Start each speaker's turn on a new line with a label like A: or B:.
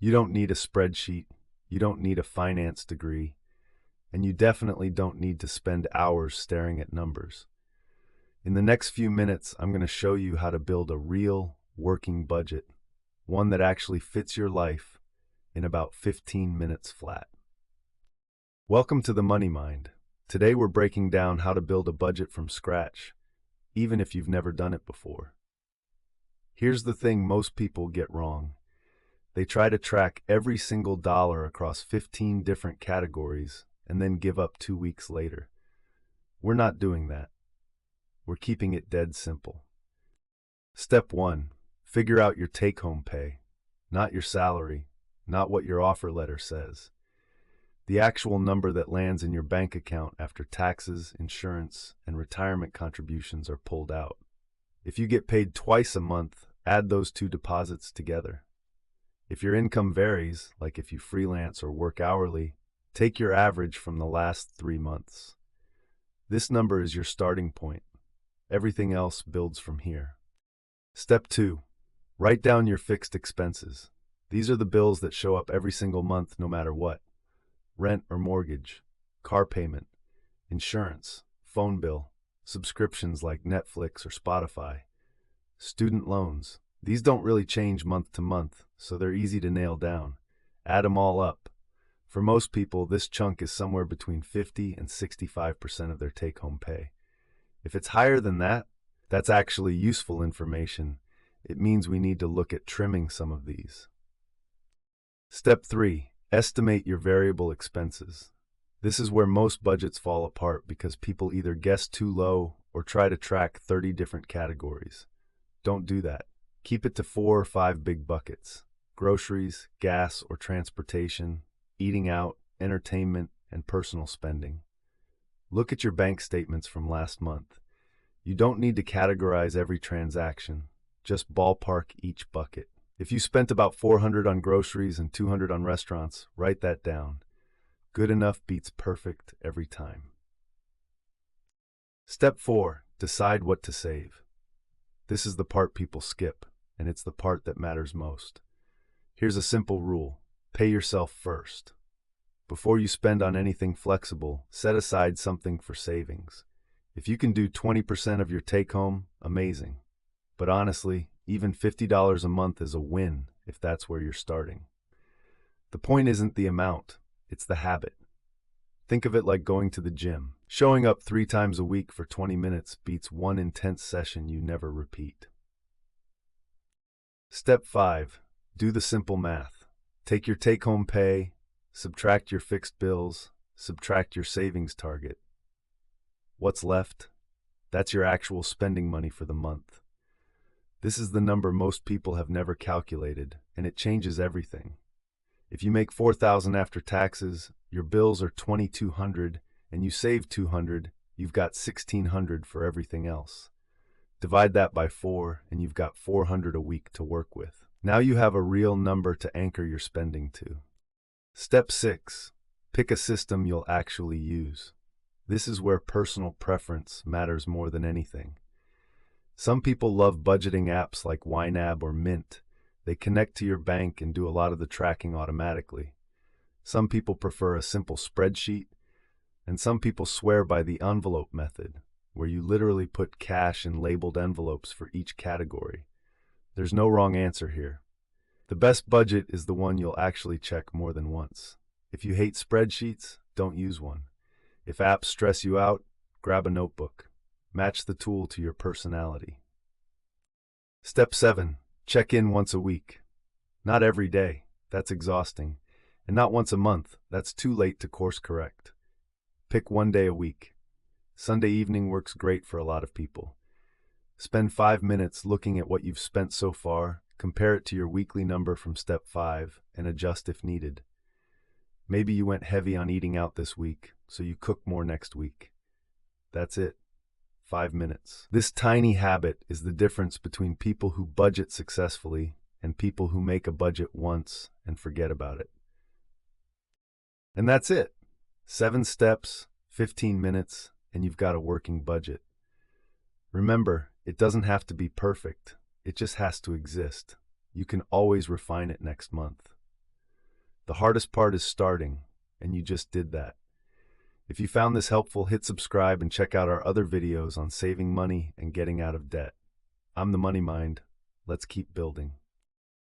A: You don't need a spreadsheet, you don't need a finance degree, and you definitely don't need to spend hours staring at numbers. In the next few minutes, I'm going to show you how to build a real, working budget, one that actually fits your life in about 15 minutes flat. Welcome to the Money Mind. Today we're breaking down how to build a budget from scratch, even if you've never done it before. Here's the thing most people get wrong. They try to track every single dollar across 15 different categories and then give up 2 weeks later. We're not doing that. We're keeping it dead simple. Step 1. Figure out your take-home pay, not your salary, not what your offer letter says. The actual number that lands in your bank account after taxes, insurance, and retirement contributions are pulled out. If you get paid twice a month, add those two deposits together. If your income varies, like if you freelance or work hourly, take your average from the last 3 months. This number is your starting point. Everything else builds from here. Step 2. Write down your fixed expenses. These are the bills that show up every single month no matter what. Rent or mortgage, car payment, insurance, phone bill, subscriptions like Netflix or Spotify, student loans. These don't really change month to month, so they're easy to nail down. Add them all up. For most people, this chunk is somewhere between 50 and 65% of their take-home pay. If it's higher than that, that's actually useful information. It means we need to look at trimming some of these. Step 3. Estimate your variable expenses. This is where most budgets fall apart because people either guess too low or try to track 30 different categories. Don't do that. Keep it to 4 or 5 big buckets: groceries, gas or transportation, eating out, entertainment, and personal spending. Look at your bank statements from last month. You don't need to categorize every transaction. Just ballpark each bucket. If you spent about $400 on groceries and $200 on restaurants, write that down. Good enough beats perfect every time. Step 4. Decide what to save. This is the part people skip, and it's the part that matters most. Here's a simple rule. Pay yourself first. Before you spend on anything flexible, set aside something for savings. If you can do 20% of your take-home, amazing. But honestly, even $50 a month is a win if that's where you're starting. The point isn't the amount, it's the habit. Think of it like going to the gym. Showing up 3 times a week for 20 minutes beats one intense session you never repeat. Step 5. Do the simple math. Take your take-home pay, subtract your fixed bills, subtract your savings target. What's left? That's your actual spending money for the month. This is the number most people have never calculated, and it changes everything. If you make $4,000 after taxes, your bills are $2,200, and you save $200, you've got $1,600 for everything else. Divide that by 4, and you've got $400 a week to work with. Now you have a real number to anchor your spending to. Step 6. Pick a system you'll actually use. This is where personal preference matters more than anything. Some people love budgeting apps like YNAB or Mint. They connect to your bank and do a lot of the tracking automatically. Some people prefer a simple spreadsheet, and some people swear by the envelope method, where you literally put cash in labeled envelopes for each category. There's no wrong answer here. The best budget is the one you'll actually check more than once. If you hate spreadsheets, don't use one. If apps stress you out, grab a notebook. Match the tool to your personality. Step 7. Check in once a week. Not every day, that's exhausting. And not once a month, that's too late to course correct. Pick one day a week. Sunday evening works great for a lot of people. Spend 5 minutes looking at what you've spent so far, compare it to your weekly number from step 5, and adjust if needed. Maybe you went heavy on eating out this week, so you cook more next week. That's it. 5 minutes. This tiny habit is the difference between people who budget successfully and people who make a budget once and forget about it. And that's it. 7 steps, 15 minutes, and you've got a working budget. Remember, it doesn't have to be perfect. It just has to exist. You can always refine it next month. The hardest part is starting, and you just did that. If you found this helpful, hit subscribe and check out our other videos on saving money and getting out of debt. I'm the Money Mind. Let's keep building.